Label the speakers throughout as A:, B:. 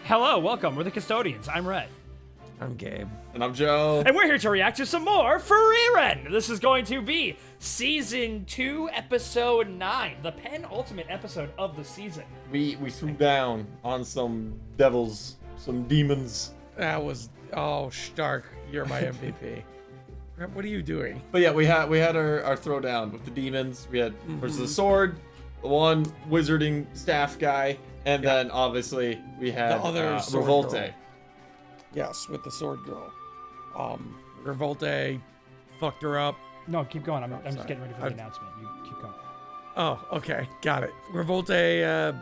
A: Hello, welcome. We're the Custodians. I'm Rhett.
B: I'm Gabe.
C: And I'm Joe.
A: And we're here to react to some more Frieren. This is going to be Season 2, Episode 9, the penultimate episode of the season.
C: We threw down on some devils, some demons.
B: That was Stark. You're my MVP. What are you doing?
C: But yeah, we had our throwdown with the demons. We had versus the sword, the one wizarding staff guy, and then obviously we had
B: The other sword
C: Revolte.
B: girl. Yes, with the sword girl. Revolte fucked her up.
A: No, keep going. I'm just
B: sorry.
A: getting ready for the announcement. You keep going.
B: Oh, okay, got it. Revolte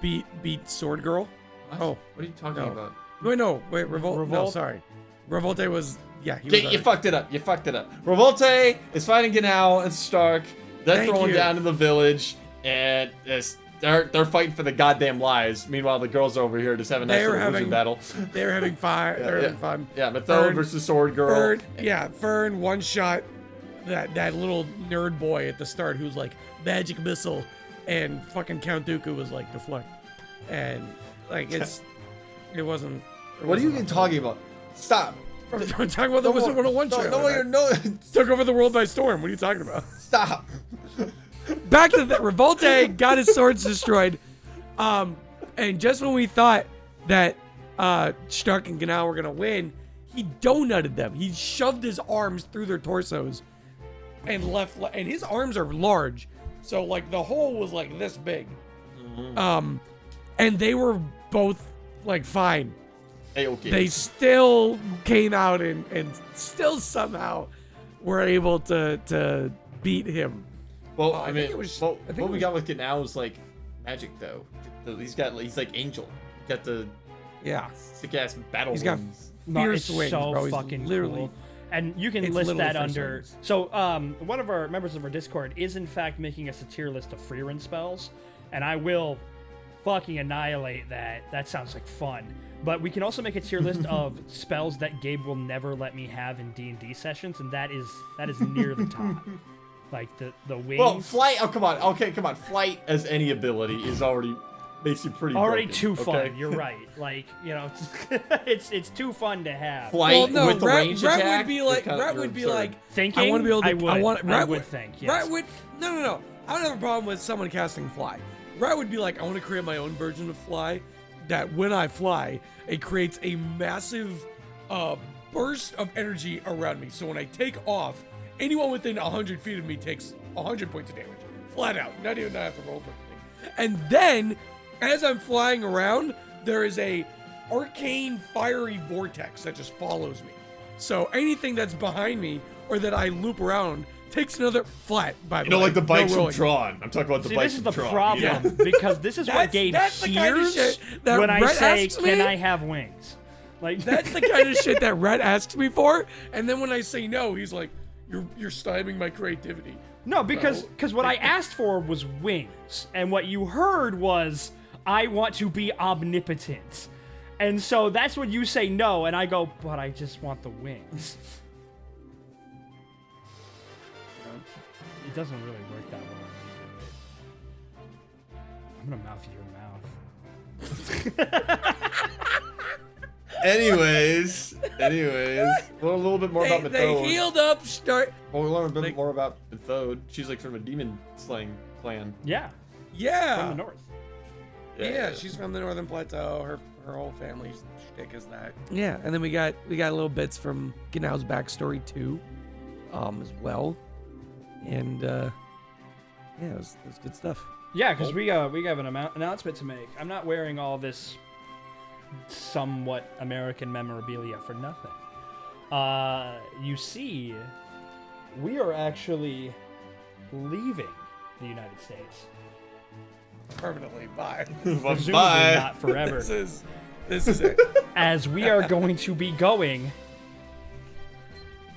B: beat sword girl.
C: What?
B: Oh,
C: What are you talking
B: no.
C: about?
B: Wait, no, wait, Revolt. No,
A: Revolt?
B: sorry. Revolte was he was
C: You fucked it up. You fucked it up. Revolte is fighting Genau and Stark. They're
B: Thank
C: throwing
B: you.
C: down in the village, and they're fighting for the goddamn lives. Meanwhile, the girls are over here just having a nice little wizard battle.
B: They're having fire. They're having fun.
C: Yeah, Methode
B: Fern-
C: versus Sword Girl.
B: Fern one shot that little nerd boy at the start who's like magic missile, and fucking Count Dooku was like deflect, and like it wasn't.
C: What are you even talking about? Stop.
B: I'm talking about the Wizard 101
C: No,
B: trailer.
C: no,
B: Took over the world by storm. What are you talking about?
C: stop.
B: Back to the Revolte got his swords destroyed, and just when we thought that Stark and Genau were gonna win, he donutted them. He shoved his arms through their torsos and and his arms are large, so like the hole was like this big. And they were both like fine.
C: Hey, okay.
B: They still came out and still somehow were able to beat him.
C: Well,
B: I
C: I
B: think
C: mean,
B: it was-
C: what
B: I think
C: we
B: it
C: got with Genau is like magic, though. He's like Angel. He's got the
B: Yeah.
C: sick ass battle
B: He's got
C: wings.
A: No,
B: Fierce
A: it's
B: wings,
A: so
B: bro. He's
A: fucking
B: literally-
A: cool. And you can
B: it's
A: list
B: literally
A: that
B: fierce
A: under.
B: wings.
A: So, one of our members of our Discord is in fact making us a tier list of Frieren spells, and I will fucking annihilate that. That sounds like fun. But we can also make a tier list of spells that Gabe will never let me have in D&D sessions, and that is near the top. Like the wings.
C: Well, flight. Oh, come on. Okay, come on. Flight as any ability is already makes you pretty.
A: already
C: broken,
A: too fun.
C: okay?
A: You're right. Like, you know, it's too fun to have.
C: Flight
B: Well, no,
C: with the range
B: Rhett
C: attack.
B: would be like,
C: you're kinda-
B: Rhett
C: you're
B: would be
C: absurd.
B: like,
A: Thinking,
B: I want to be able to.
A: I would.
B: Rhett
A: I would
B: would
A: think. Yes.
B: Rhett would. No. I don't have a problem with someone casting fly. Rhett would be like, I want to create my own version of fly. That when I fly, it creates a massive burst of energy around me. So when I take off, anyone within 100 feet of me takes 100 points of damage, flat out. Not even I have to roll for anything. And then, as I'm flying around, there is a arcane fiery vortex that just follows me. So anything that's behind me or that I loop around takes another flat. By the way,
C: like the bikes
B: no
C: from
B: rolling.
C: Tron. I'm talking about the
A: See,
C: bikes
A: this is
C: from
A: the
C: Tron.
A: problem
C: Yeah.
A: because this is what Gabe
B: that's the kind of
A: hears
B: shit that
A: when I
B: Rhett
A: say,
B: asks
A: "Can
B: me.
A: I have wings?" Like
B: That's the kind of shit that Rhett asks me for, and then when I say no, he's like, "You're stymieing my creativity."
A: No, because what I asked for was wings, and what you heard was I want to be omnipotent, and so that's when you say no, and I go, but I just want the wings. It doesn't really work that well. I'm gonna mouth your mouth.
C: Anyways, well, a little bit more about
B: They
C: Methode.
B: healed up.
C: Well, we learned a bit more about Methode. She's like from a demon slaying clan.
A: Yeah,
B: Yeah.
A: from the north.
B: Yeah, she's from the Northern Plateau. Her whole family's shtick is that. Yeah, and then we got little bits from Genau's backstory too, as well, and it was good stuff.
A: Yeah, because we have an announcement to make. I'm not wearing all this somewhat American memorabilia for nothing. You see, we are actually leaving the United States.
B: Permanently, bye.
A: Presumably
C: Bye.
A: not forever.
B: This is it.
A: As we are going to be going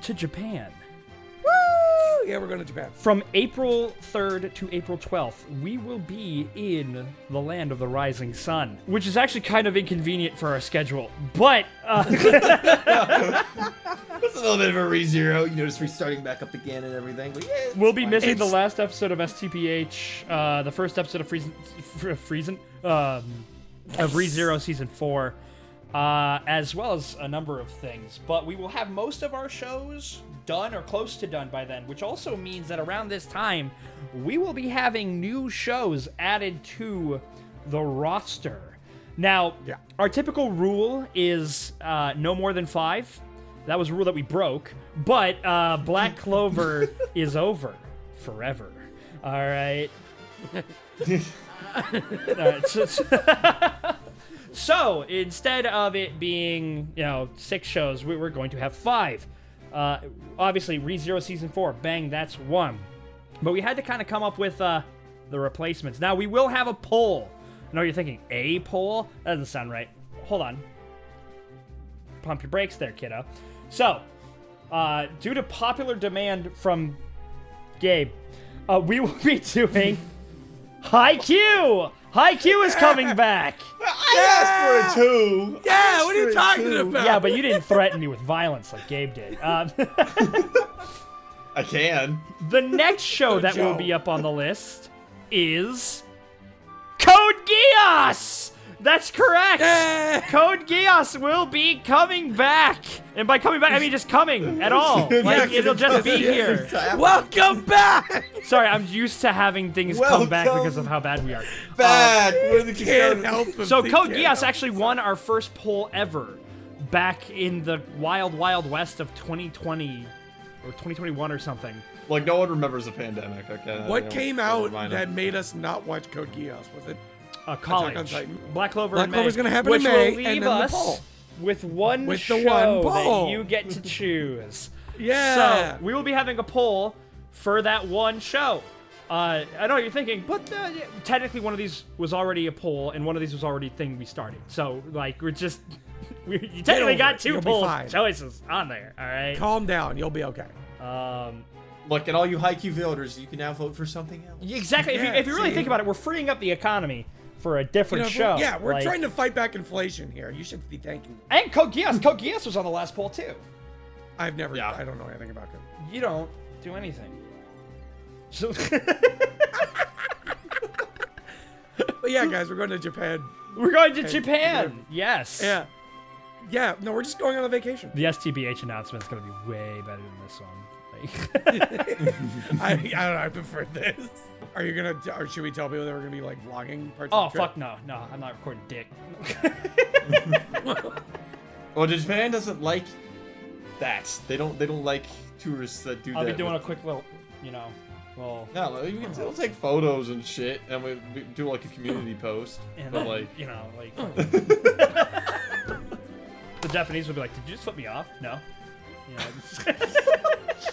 A: to Japan.
B: Yeah, we're going to Japan.
A: From April 3rd to April 12th, we will be in the land of the rising sun, which is actually kind of inconvenient for our schedule. But
C: That's a little bit of a re-zero. You know, just restarting back up again and everything. But yeah, it's
A: we'll be
C: fine.
A: missing the last episode of STPH, the first episode of Frieren, of ReZero Season 4, as well as a number of things. But we will have most of our shows done or close to done by then, which also means that around this time, we will be having new shows added to the roster. Now, our typical rule is no more than 5. That was a rule that we broke, but Black Clover is over forever. All right. So instead of it being 6 shows, we're going to have 5. Obviously, ReZero Season 4, bang, that's 1. But we had to kind of come up with the replacements. Now, we will have a poll. I know you're thinking, a poll? That doesn't sound right. Hold on. Pump your brakes there, kiddo. So, due to popular demand from Gabe, we will be doing Haikyuu! Haikyuu is coming back!
C: I asked for a 2.
B: Yeah, what are you talking about?
A: Yeah, but you didn't threaten me with violence like Gabe did.
C: I can.
A: The next show that will be up on the list is Code Geass! That's correct! Code Geass will be coming back! And by coming back, I mean just coming at all. Like, it'll just be here.
B: Welcome back!
A: Sorry, I'm used to having things come back because of how bad we are.
C: Bad!
B: Can't help him.
A: So Code Geass actually won our first poll ever back in the wild, wild west of 2020 or 2021 or something.
C: Like, no one remembers the pandemic, okay?
B: What came out that made us not watch Code Geass? Was it
A: college? Black Clover
B: Black
A: in May,
B: Clover's gonna happen
A: which
B: in May,
A: will leave
B: and then the
A: us
B: poll.
A: with one
B: With
A: show
B: the one poll.
A: that you get to choose.
B: Yeah.
A: So we will be having a poll for that one show. I know what you're thinking, but technically one of these was already a poll, and one of these was already a thing we started. So, like, you technically got 2 poll choices on there, all right?
B: Calm down. You'll be okay.
C: Look, at all you Haikyuu voters, you can now vote for something else.
A: Exactly. If you really think about it, we're freeing up the economy for a different show.
B: Yeah, we're trying to fight back inflation here. You should be thanking me.
A: And Code Geass. Code Geass was on the last poll, too.
B: I've never... I don't know anything about Code.
A: You don't do anything. So
B: But yeah, guys, we're going to Japan.
A: We're going to Japan. Yes.
B: Yeah. Yeah, no, we're just going on a vacation.
A: The STBH announcement is going to be way better than this one.
B: I don't know, I prefer this. Are you gonna, or should we tell people that we're gonna be like vlogging parts of the trip?
A: Fuck no, I'm not recording dick.
C: Well, Japan doesn't like that. They don't like tourists that do that.
A: I'll be doing a quick little, well.
C: No, like, we can still take photos and shit, and we do like a community post.
A: And
C: but
A: then,
C: like,
A: the Japanese will be like, "Did you just flip me off?" No.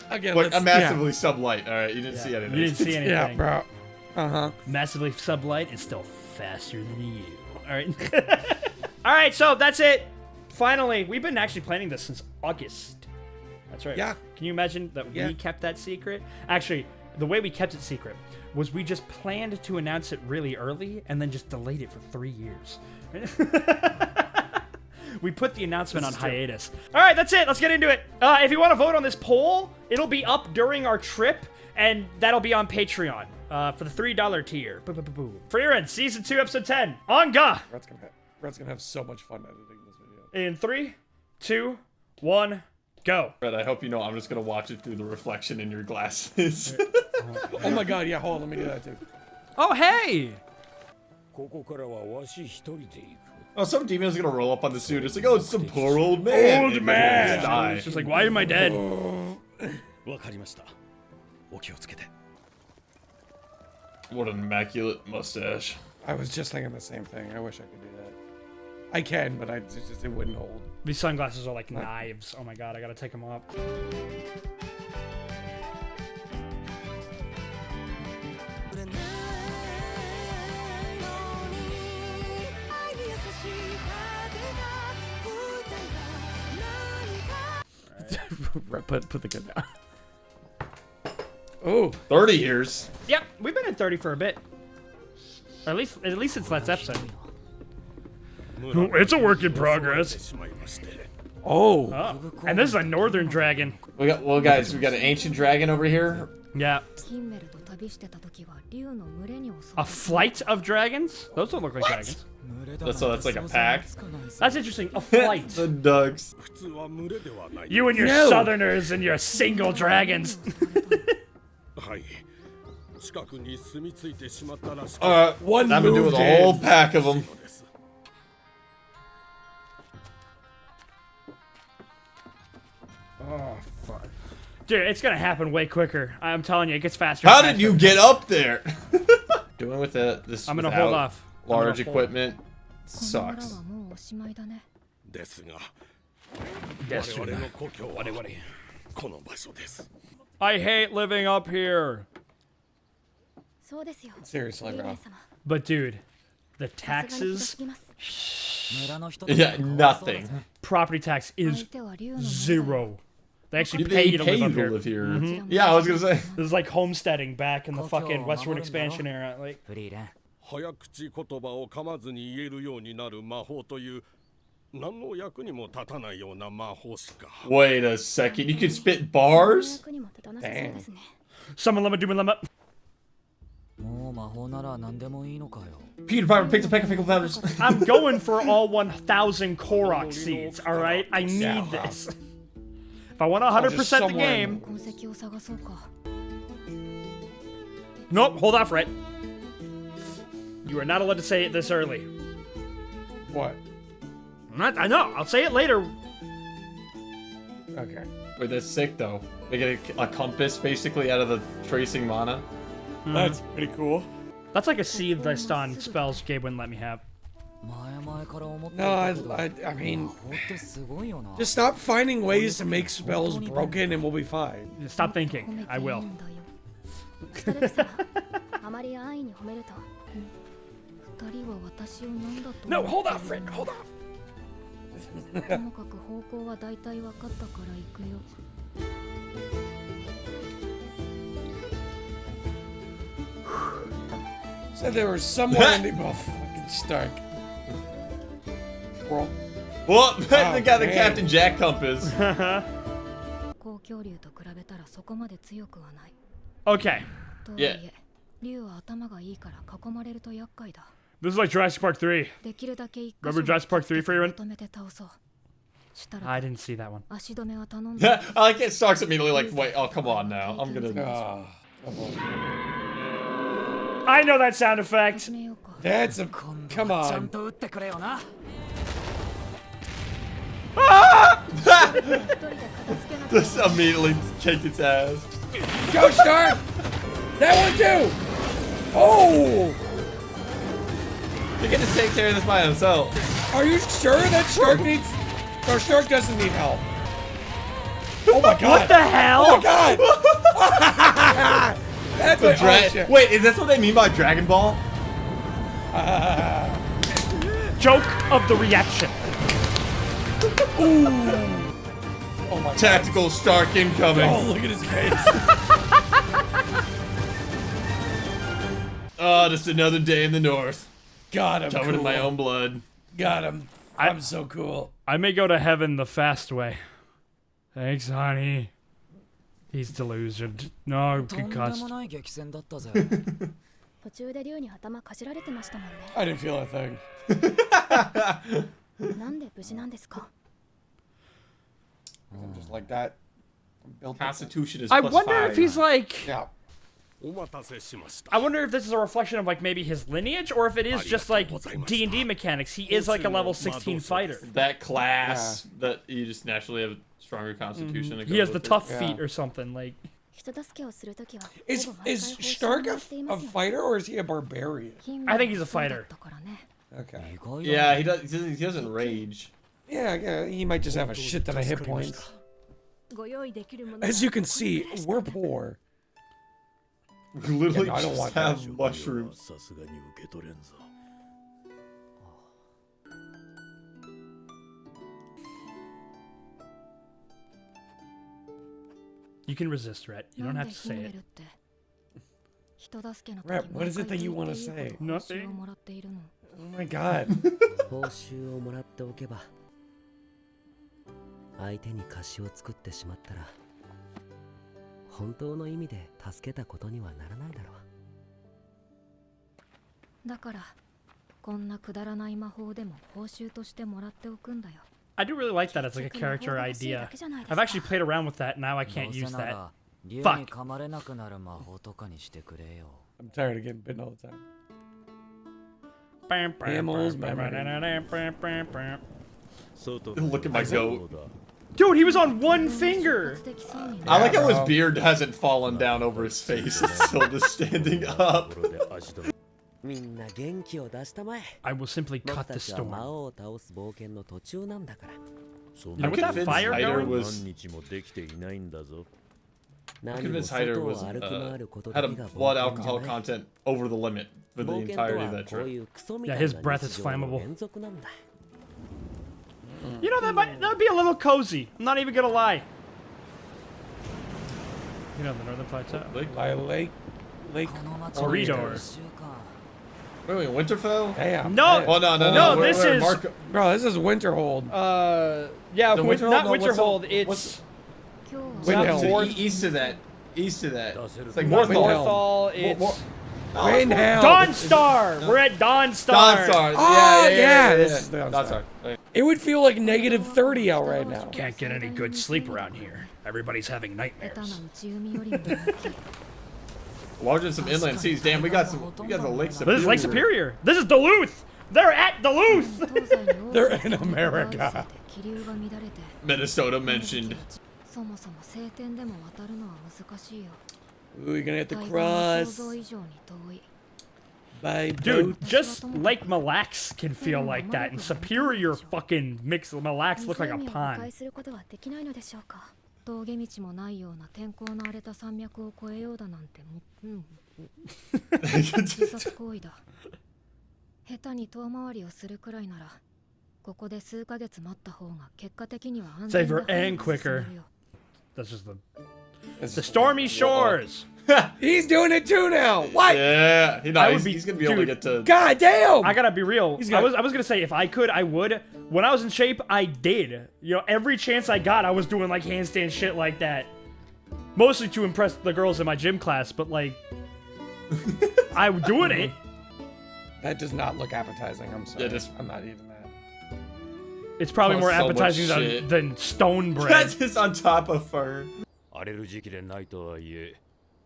B: Again,
C: look, I'm massively sublight. All right, you didn't see anything.
A: You didn't see anything.
B: Yeah, bro.
A: Massively sublight is still faster than you. All right. All right, so that's it. Finally, we've been actually planning this since August. That's right.
B: Yeah.
A: Can you imagine that we kept that secret? Actually, the way we kept it secret was we just planned to announce it really early and then just delayed it for 3 years. We put the announcement on hiatus. All right, that's it. Let's get into it. If you want to vote on this poll, it'll be up during our trip, and that'll be on Patreon for the $3 tier. Frieren, Season 2, Episode 10. Anga!
B: Brett's gonna have so much fun editing this video.
A: In 3, 2, 1, go.
C: Brett, I hope you know I'm just gonna watch it through the reflection in your glasses.
B: Oh my god, yeah, hold on, let me do that too.
A: Oh, hey!
C: Oh, some demon's gonna roll up on the suit. It's like, oh, it's some poor old man.
A: Old man! It's just like, why am I dead?
C: What an immaculate mustache.
B: I was just thinking the same thing. I wish I could do that. I can, but it wouldn't hold.
A: These sunglasses are like knives. Oh my god, I gotta take them off.
B: Put the gun down. Oh,
C: 30 years.
A: Yep, we've been at 30 for a bit. Or at least it's last episode. It's a work in progress.
B: Oh.
A: And this is a northern dragon.
C: Well, guys, we got an ancient dragon over here.
A: Yeah. A flight of dragons? Those don't look like dragons.
C: So that's like a pack.
A: That's interesting. A flight.
C: The ducks.
A: You and your
B: No.
A: southerners and your single dragons.
B: One
C: Having to do with
B: moved
C: a whole
B: in.
C: pack of them.
B: Oh, fuck.
A: Dude, it's gonna happen way quicker. I'm telling you, it gets faster.
C: How
A: and
C: did
A: faster.
C: you get up there? Doing with this.
A: I'm gonna
C: without
A: hold off. I'm gonna
C: Large
A: hold.
C: equipment sucks. I hate living up here.
B: Seriously, bro.
A: But dude, the taxes,
C: Yeah, nothing.
A: property tax is 0. They actually
C: They
A: pay you to live up here.
C: here. Yeah, I was gonna say.
A: This is like homesteading back in the fucking westward expansion era. Like,
D: 早口言葉を噛まずに言えるようになる魔法という何の役にも立たないような魔法しか。
C: Wait a second, you can spit bars?
B: Damn.
A: summon limit, doom limit.
C: Peter Piper picked a peck of pickle peppers.
A: I'm going for all 1,000 Korok seeds. All right, I need this. If I want 100% the
B: someone-
A: game. Nope, hold off, Rhett. You are not allowed to say it this early.
B: What?
A: I know. I'll say it later.
B: Okay.
C: Wait, that's sick though. They get a compass basically out of the tracing mana.
B: That's pretty cool.
A: That's like a seed list on spells Gabe wouldn't let me have.
B: No, I mean, just stop finding ways to make spells broken and we'll be fine.
A: Stop thinking. I will. No, hold off, Fred. Hold off.
B: Said there was somewhere in the oh, fucking Stark. Squirrel.
C: Well, they got the
B: man.
C: Captain Jack compass.
A: Okay.
C: Yeah. This is like Jurassic Park 3. Remember Jurassic Park 3, Frieren? I didn't see that one. I like it. Starks immediately like, wait, oh come on now. I'm gonna.
B: Oh, come on.
A: I know that sound effect.
B: That's a come on.
C: Just immediately kicked its ass.
B: Go Stark! That one too! Oh!
C: You get to take care of this by himself.
B: Are you sure that Stark needs or Stark doesn't need help? Oh my god!
A: What the hell?
B: Oh my god! That's what shit.
C: Wait, is that what they mean by Dragon Ball?
A: Joke of the reaction.
B: Oh my
C: Tactical Stark incoming.
B: god. Oh, look at his face.
C: Oh, just another day in the north.
B: God, I'm
C: Covered
B: cool.
C: in my own blood.
B: God, I'm so cool.
A: I may go to heaven the fast way. Thanks, honey. He's delusioned. No, concussed.
B: I didn't feel a thing. I'm just like that. I'm built
C: Constitution is
A: I
C: plus
A: wonder
C: 5.
A: if he's like.
B: Yeah.
D: お待たせしました。
A: I wonder if this is a reflection of like maybe his lineage, or if it is just like D&D mechanics. He is like a level 16 fighter.
C: That class that you just naturally have a stronger constitution. that
A: He has
C: goes
A: the
C: with it.
A: tough
B: Yeah.
A: feet or something like.
B: Is Stark a fighter or is he a barbarian?
A: I think he's a fighter.
B: Okay.
C: Yeah, he doesn't rage.
B: Yeah, he might just have a shit ton of hit points. As you can see, we're poor.
C: We literally
B: Yeah, no, I don't
C: just
B: want that.
C: have mushrooms.
D: さすがに受け取れんぞ。
A: You can resist, Rhett. You don't have to say it.
B: Rep, what is it that you want to say?
A: Nothing.
B: Oh my god.
E: 報酬をもらっておけば相手に貸しを作ってしまったら本当の意味で助けたことにはならないだろう。
F: だからこんなくだらない魔法でも報酬としてもらっておくんだよ。
A: I do really like that as like a character idea. I've actually played around with that. Now I can't use that. Fuck.
B: I'm tired of getting bitten all the time.
A: Himmels,
C: Look at my goat.
A: Dude, he was on one finger.
C: I like how his beard hasn't fallen down over his face. It's still just standing up.
A: I will simply cut the storm.
E: I'm
A: with that fire going?
C: I'm convinced Hyder was had a blood alcohol content over the limit for the entirety of that trip.
A: Yeah, his breath is flammable. You know, that would be a little cozy. I'm not even gonna lie. You know, the Northern Plateau.
B: Lake.
A: Corridor.
C: Wait, Winterfell?
B: Damn.
A: No!
C: Oh, no.
A: This is...
B: Bro, this is Winterhold.
A: Yeah,
C: The
A: not
C: Winterhold? No,
A: Winterhold, it's...
B: Windhill.
C: East of that. East of that. It's like
A: Morthal, it's...
B: Windhill.
A: Dawnstar! We're at Dawnstar!
C: Dawnstar.
B: Oh,
C: Yeah.
B: this is
C: Dawnstar.
B: It would feel like negative 30 out right now.
A: Can't get any good sleep around here. Everybody's having nightmares.
C: Watching some inland seas. Damn, we got the Lake Superior.
A: This is Lake Superior. This is Duluth. They're at Duluth.
B: They're in America.
C: Minnesota mentioned.
B: Ooh, you're gonna have to cross. By
A: Dude,
B: boat.
A: just Lake Mille Lacs can feel like that, and Superior fucking makes Mille Lacs look like a pond.
F: 峠道もないような天候の荒れた山脈を越えようだなんて自殺行為だ。下手に遠回りをするくらいならここで数ヶ月待った方が結果的には安全だ。
A: Safer and quicker. That's just the stormy shores.
B: He's doing it too now. What?
C: Yeah, he's gonna be able to get to.
B: God damn!
A: I gotta be real. I was gonna say if I could, I would. When I was in shape, I did. You know, every chance I got, I was doing like handstand shit like that. Mostly to impress the girls in my gym class, but like, I'm doing it.
B: That does not look appetizing. I'm sorry.
C: Yeah,
B: I'm not eating that.
A: It's probably more
C: so much
A: appetizing
C: shit.
A: than stone bread.
C: That's just on top of fern.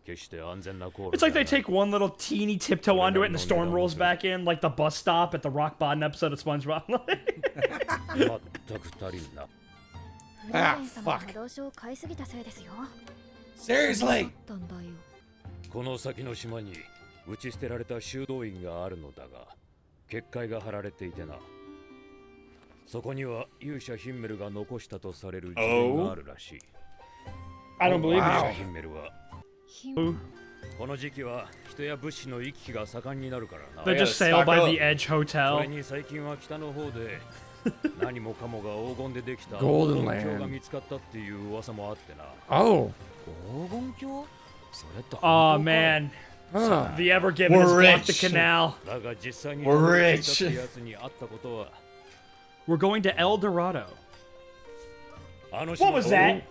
A: It's like they take one little teeny tiptoe onto it and the storm rolls back in, like the bus stop at the Rock Bottom episode of SpongeBob.
B: Ah, fuck. Seriously?
G: この先の島に打ち捨てられた修道院があるのだが、結界が張られていてな。そこには勇者ヒンメルが残したとされる呪文があるらしい。
A: I don't believe
G: 勇者
A: it.
G: ヒンメルはこの時期は人や物資の行き来が盛んになるからな。
A: They just sail by the Edge
G: そ
A: Hotel.
G: れに最近は北の方で何もかもが黄金でできた
B: Golden
G: 黄金鏡
B: Land
G: が見つかったっていう噂もあってな。
B: Oh.
G: 黄金鏡？それって
A: Oh man.
B: Huh.
A: The Ever Given has
C: We're
A: blocked the
C: rich.
A: canal.
G: だが実際に
C: We're rich.
G: やつに会ったことは
A: We're going to El Dorado.
G: あの
A: What was that?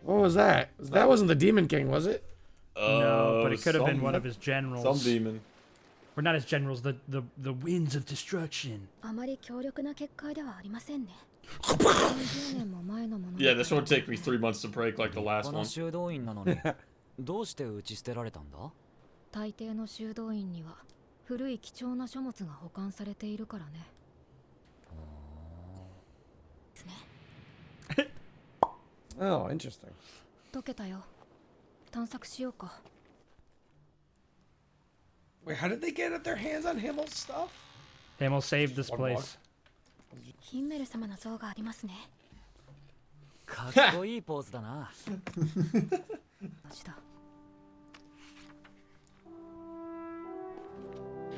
B: What was that? That wasn't the Demon King, was it?
A: No, but it could have been one of his generals.
C: Some demon.
A: Or not his generals, the winds of destruction.
F: あまり強力な結界ではありませんね。
C: Yeah, this one take me 3 months to break like the last
H: こ
C: one.
H: の修道院なのにどうして打ち捨てられたんだ？
F: 大抵の修道院には古い貴重な書物が保管されているからね。ですね。
B: Oh, interesting.
F: 解けたよ。探索しようか。
B: Wait, how did they get their hands on Himmel's stuff?
A: Himmel saved this place.
F: ヒンメル様の像がありますね。
H: かっこいいポーズだな。
F: マジだ。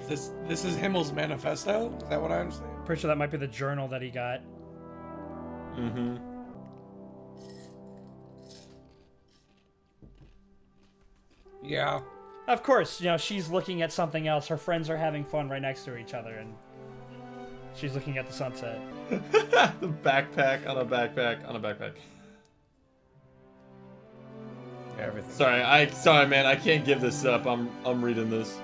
B: This is Himmel's manifesto? Is that what I understand?
A: Pretty sure that might be the journal that he got.
C: Mm-hmm.
B: Yeah.
A: Of course, you know, she's looking at something else. Her friends are having fun right next to each other, and she's looking at the sunset.
C: The backpack on a backpack on a backpack.
B: everything.
C: Sorry, man. I can't give this up. I'm reading this.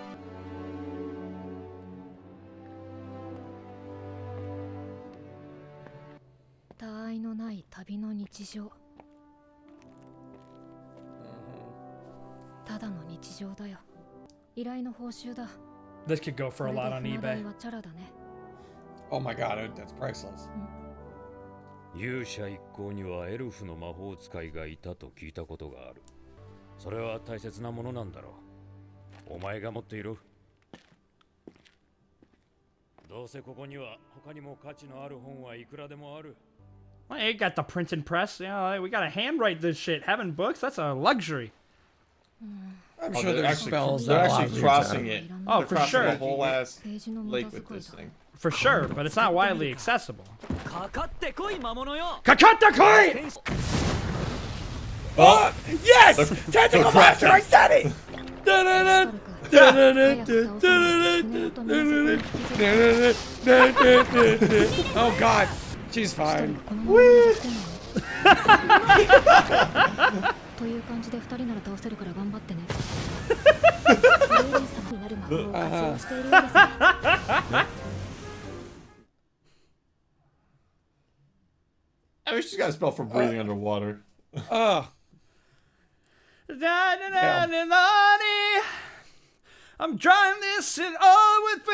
A: This could go for a lot on eBay.
B: Oh my god, that's priceless.
G: 勇者一行にはエルフの魔法使いがいたと聞いたことがある。それは大切なものなんだろう。お前が持っている。どうせここには他にも価値のある本はいくらでもある。
A: Well, you got the print and press. Yeah, we gotta handwrite this shit. Having books, that's a luxury.
B: I'm sure there's spells.
C: They're actually crossing it.
A: Oh,
C: They're
A: for
C: crossing
A: sure.
C: the whole ass lake with this thing.
A: For sure, but it's not widely accessible.
H: かかってこい魔物よ
A: Kakata koi!
B: Oh, yes! Tentacle Monster, I said it! Oh god, she's fine.
F: という感じで2人なら倒せるから頑張ってね。になる魔法を活用しているようですね。
C: I mean, she's got a spell for breathing underwater.
A: I'm drawing this in all with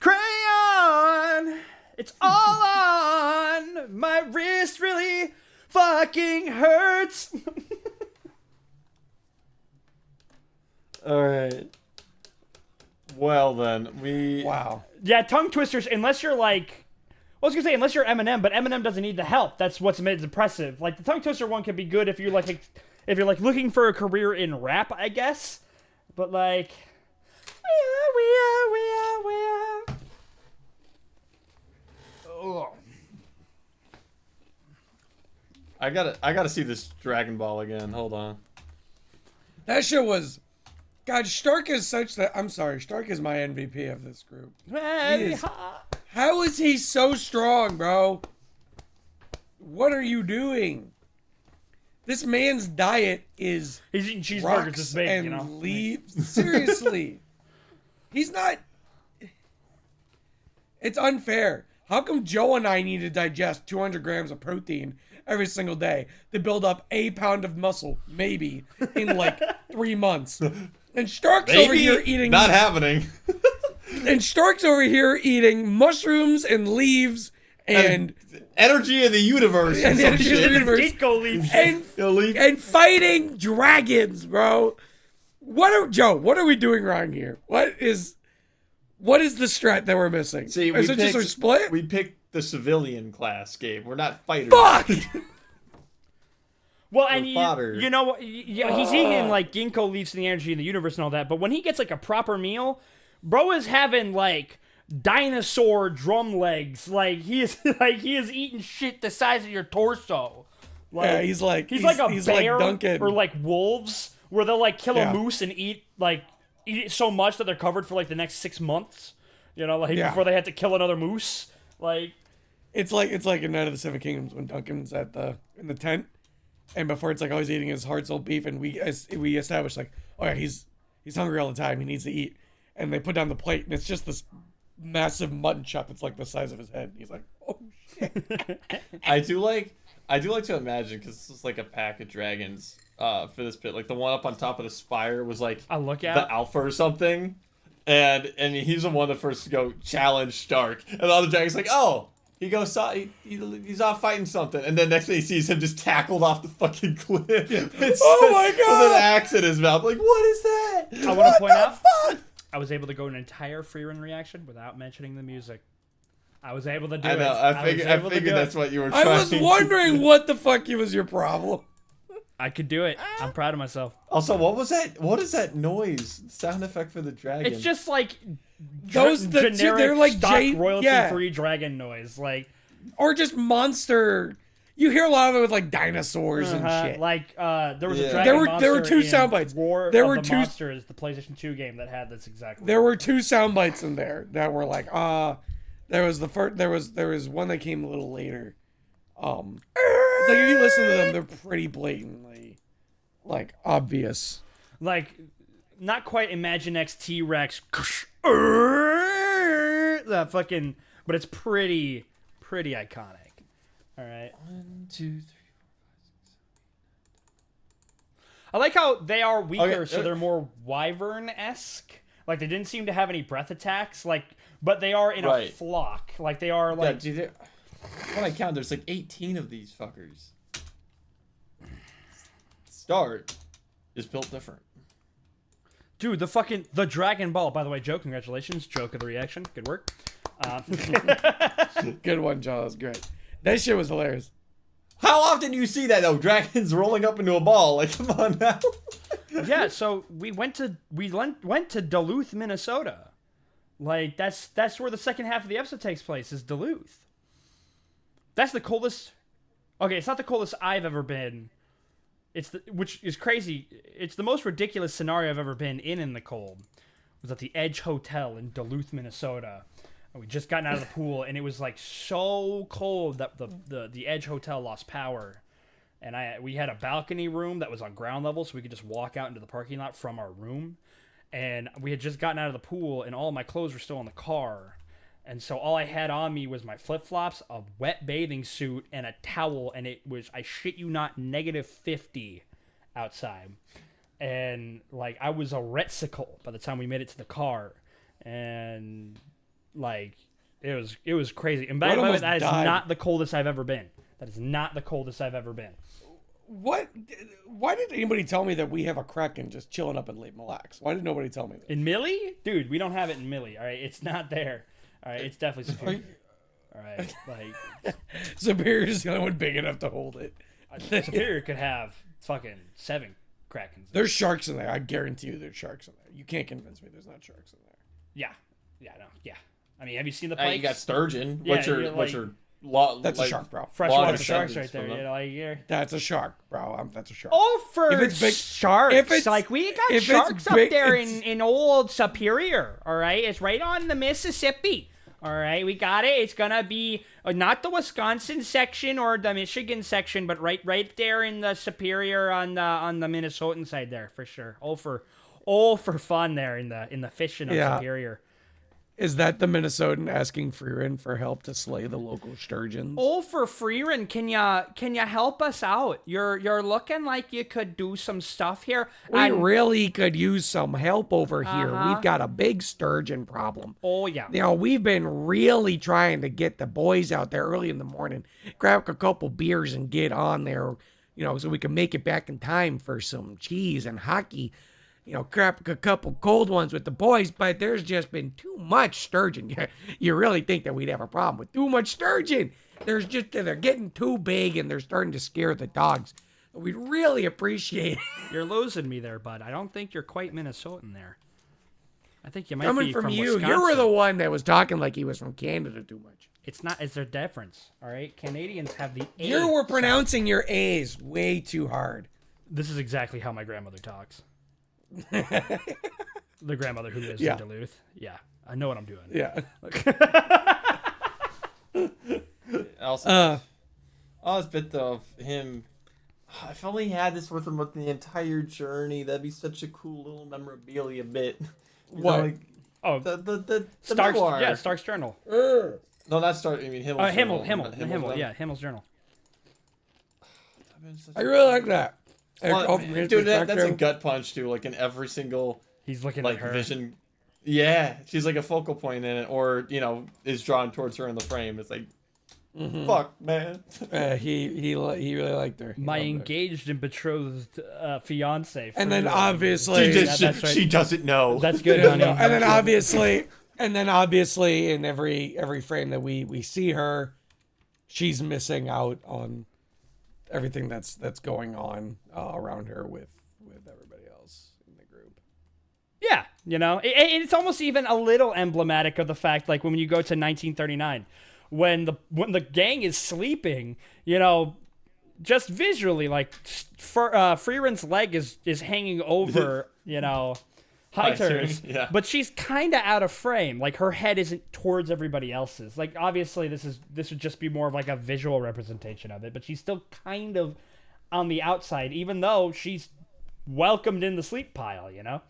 A: crayon. It's all on. My wrist really fucking hurts.
C: Alright. Well then,
B: Wow.
A: Yeah, tongue twisters, unless you're like... I was gonna say, unless you're Eminem, but Eminem doesn't need the help. That's what's made it impressive. Like, the tongue twister one can be good if you're like looking for a career in rap, I guess. But like... Oh.
C: I gotta see this Dragon Ball again. Hold on.
B: That shit was... God, Stark is such that... I'm sorry, Stark is my MVP of this group. How is he so strong, bro? What are you doing? This man's diet is...
A: He's eating cheeseburgers this big,
B: and
A: you know?
B: leaves. Seriously. He's not... It's unfair. How come Joe and I need to digest 200 grams of protein every single day to build up a pound of muscle, maybe, in like 3 months? And Stark's over here eating...
C: Not happening.
B: And Stark's over here eating mushrooms and leaves and...
C: Energy of the universe.
B: And energy of the universe.
A: Ginkgo leaf.
B: And fighting dragons, bro. What are we doing wrong here? What is the strat that we're missing?
C: See,
B: is it just a split?
C: We picked the civilian class, Gabe. We're not fighters.
B: Fuck!
A: Well, and you know what? Yeah, he's eating like ginkgo leaves and the energy in the universe and all that. But when he gets like a proper meal, bro is having like dinosaur drum legs. Like he is eating shit the size of your torso. Like,
B: yeah, he's like
A: a bear
B: like Duncan.
A: or like wolves, where they'll like kill a moose and eat it so much that they're covered for like the next 6 months. You know, like before they had to kill another moose. Like
B: it's like in Night of the Seven Kingdoms when Duncan's in the tent. And before it's like, oh, he's eating his heart soul beef, and we establish like, oh yeah, he's hungry all the time. He needs to eat, and they put down the plate, and it's just this massive mutton chop that's like the size of his head. And he's like, oh shit.
C: I do like to imagine, because this is like a pack of dragons for this bit. Like the one up on top of the spire was like the alpha or something, and he's the one that first to go challenge Stark, and the other dragon's like, oh. He goes, he's off fighting something, and then next thing he sees him just tackled off the fucking cliff.
B: Oh my god!
C: With an axe in his mouth. Like, what is that?
A: I want to point out, I was able to go an entire Frieren reaction without mentioning the music. I was able to do it.
C: I figured that's what you were trying to do.
B: I was wondering what the fuck was your problem.
A: I could do it. I'm proud of myself.
C: Also, what was that? What is that noise? Sound effect for the dragon?
A: It's just like...
B: generic they're like
A: stock royalty-free dragon noise, like,
B: or just monster. You hear a lot of it with like dinosaurs and shit.
A: Like there was a dragon monster.
B: There were two sound bites.
A: There were two monsters. The PlayStation 2 game that had this exactly.
B: There were two sound bites in there that were like there was the first. There was one that came a little later. Like if you listen to them, they're pretty blatantly like obvious.
A: Like, not quite Imaginext T-Rex. That fucking, but it's pretty iconic. All right.
C: 1, 2, 3.
A: I like how they are weaker,
C: Okay.
A: so they're more wyvern-esque. Like, they didn't seem to have any breath attacks, like, but they are in a flock. Like, they are, like...
C: Yeah, dude, when I count, there's like 18 of these fuckers. Start is built different.
A: Dude, the Dragon Ball. By the way, Joe, congratulations. Joke of the reaction. Good work.
B: Good one, Joe. That was great. That shit was hilarious.
C: How often do you see that, though? Dragons rolling up into a ball. Like, come on now.
A: Yeah, so we went to Duluth, Minnesota. Like, that's where the second half of the episode takes place, is Duluth. That's the coldest... Okay, it's not the coldest I've ever been. Which is crazy. It's the most ridiculous scenario I've ever been in the cold. It was at the Edge Hotel in Duluth, Minnesota. And we just gotten out of the pool, and it was like so cold that the Edge Hotel lost power. And we had a balcony room that was on ground level, so we could just walk out into the parking lot from our room. And we had just gotten out of the pool, and all my clothes were still in the car. And so all I had on me was my flip-flops, a wet bathing suit, and a towel. And it was, I shit you not, -50 outside. And, like, I was a retsicle by the time we made it to the car. And, like, it was crazy. And by the way, that is not the coldest I've ever been. That is not the coldest I've ever been.
B: What? Why did anybody tell me that we have a Kraken just chilling up in Lake Mille Lacs? Why did nobody tell me that?
A: In Millie? Dude, we don't have it in Millie, all right? It's not there. All right, it's definitely Superior. All right, like...
B: Superior's the only one big enough to hold it.
A: Superior could have fucking 7 Krakens.
B: There's sharks in there. I guarantee you there's sharks in there. You can't convince me there's not sharks in there.
A: Yeah. I mean, have you seen the
C: Hey,
A: pikes?
C: you got sturgeon.
A: Yeah,
B: that's a shark, bro.
A: Freshwater sharks right there. You know, like,
B: that's a shark, bro. That's a shark.
A: Oh, for
B: if it's big,
A: sharks. Like, we got sharks up
B: big,
A: there in old Superior, all right? It's right on the Mississippi, all right? We got it. It's going to be not the Wisconsin section or the Michigan section, but right there in the Superior on the Minnesotan side there, for sure. Oh, for fun there in the fishing of Superior.
B: Is that the Minnesotan asking Frieren for help to slay the local sturgeons?
A: Oh, for Frieren, can ya help us out? You're looking like you could do some stuff here.
B: We really could use some help over here. We've got a big sturgeon problem.
A: Oh, yeah.
B: You know, we've been really trying to get the boys out there early in the morning, grab a couple beers and get on there, you know, so we can make it back in time for some cheese and hockey. You know, grab a couple cold ones with the boys, but there's just been too much sturgeon. You really think that we'd have a problem with too much sturgeon? They're getting too big and they're starting to scare the dogs. We'd really appreciate it.
A: You're losing me there, bud. I don't think you're quite Minnesotan there. I think you might
B: Coming
A: be
B: from you.
A: Wisconsin.
B: You were the one that was talking like he was from Canada too much.
A: It's not. It's their difference. All right, Canadians have the A.
B: You were pronouncing your A's way too hard.
A: This is exactly how my grandmother talks. The grandmother who lives in Duluth. Yeah, I know what I'm doing.
B: Yeah.
C: Also, this bit of him. If only he had this with him with the entire journey, that'd be such a cool little memorabilia bit.
B: What?
C: The
A: Stark's,
C: memoir.
A: yeah, Stark's journal.
C: No, not Stark. I mean Himmel's
A: Himmel.
C: journal.
A: Yeah, Himmel's journal.
B: I really like that.
C: Well, dude, that's a gut punch too. Like in every single,
A: he's looking
C: like
A: at her.
C: vision. Yeah, she's like a focal point in it, or you know, is drawn towards her in the frame. It's like, fuck, man.
B: He really liked her.
A: My engaged and betrothed fiance.
B: And then obviously,
C: she doesn't know.
A: That's good, honey.
B: And then obviously, in every frame that we see her, she's missing out on everything that's going on around her with everybody else in the group.
A: Yeah, you know, it's almost even a little emblematic of the fact, like when you go to 1939, when the gang is sleeping, you know, just visually, like Frieren's leg is hanging over, you know, Heiter's, but she's kind of out of frame. Like her head isn't towards everybody else's. Like obviously this would just be more of like a visual representation of it, but she's still kind of on the outside, even though she's welcomed in the sleep pile, you know?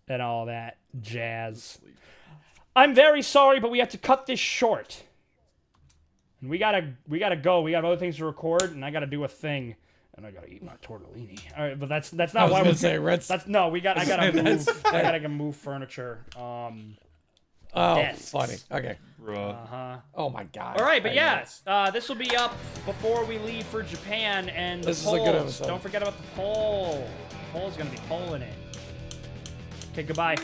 A: And all that jazz. I'm very sorry, but we have to cut this short. And we gotta go. We got other things to record, and I gotta do a thing. And I gotta eat my tortellini. All right, but that's not why we're
B: say Reds.
A: I gotta move. I gotta move furniture. Desks.
B: Funny. Okay.
A: Uh-huh.
B: Oh my god.
A: All right, but yeah, this will be up before we leave for Japan, and
B: This
A: the
B: is a good
A: polls.
B: episode.
A: Don't forget about the poll. The poll's gonna be polling it. Okay, goodbye.